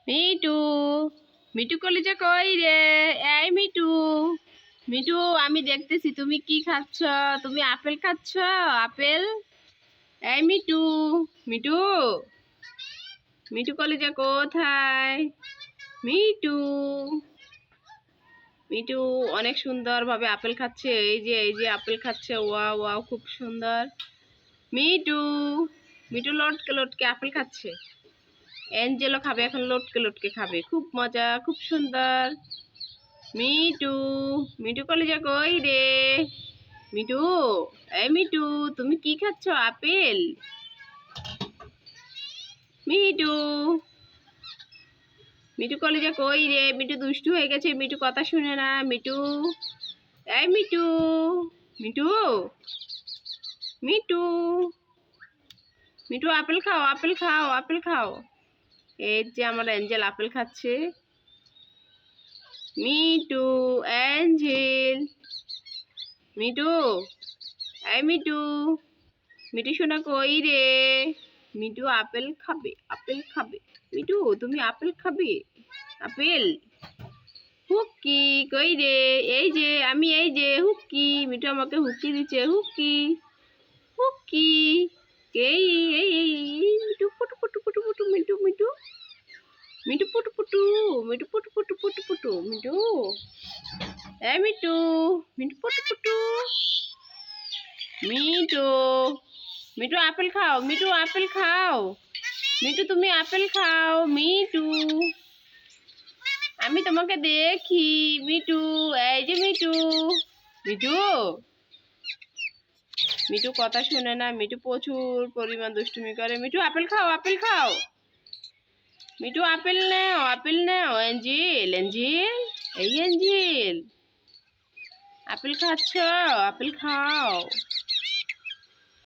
Me too me too কলিজা কই রে? এই মিটু, মিটু আমি দেখতেছি তুমি কি খাচ্ছ। তুমি আপেল খাচ্ছ? আপেল? এই মিটু, মিটু, মিটু কলিজা কোথায়? মিটু, মিটু অনেক সুন্দর ভাবে আপেল খাচ্ছে। এই যে আপেল খাচ্ছে। ওয়াও ওয়াও, খুব সুন্দর। মিটু, মিটু লটকে লটকে আপেল খাচ্ছে। এঞ্জেলও খাবে এখন, লটকে লটকে খাবে। খুব মজা, খুব সুন্দর। মিটু, মিটু কলিজা কই রে? মিটু, এই মিটু, তুমি কি খাচ্ছ? আপেল? মিটু, মিটু কলিজা কই রে? মিটু দুষ্টু হয়ে গেছে, মিটু কথা শুনে না। মিটু, এই মিটু, মিটু, মিটু, মিটু আপেল খাও, আপেল খাও, আপেল খাও। এই যে আমার এঞ্জেল আপেল খাচ্ছে। মিটু, এঞ্জেল, মিটু, এই মিটু, মিটু সোনা কই রে? মিটু আপেল খাবে, আপেল খাবে। মিটু তুমি আপেল খাবে? আপেল? হুক্কি কই রে? এই যে আমি, এই যে হুক্কি। মিটু আমাকে হুক্কি দিচ্ছে। হুক্কি, হুক্কি। এই এই এই এই, me too Putu Putu Putu Putu, Mitu Mitu, Mitu Putu Putu, me too Putu Putu Putu Putu, me too, এই মিটু, মিটু পুটু পুটু, মিটু, মিটু আপেল খাও, মিটু আপেল খাও। মিটু তুমি আপেল খাও। মিটু, আমি তোমাকে দেখি। মিটু, এই যে মিটু, মিটু, মিটু কথা শুনে না। মিটু প্রচুর পরিমাণ দুষ্টুমি করে। মিটু আপেল খাও, আপেল খাও। মিটু আপেল নাও, আপেল নাও। এঞ্জেল, এঞ্জেল, এই এঞ্জেল, আপেল খাচ্ছ? আপেল খাও।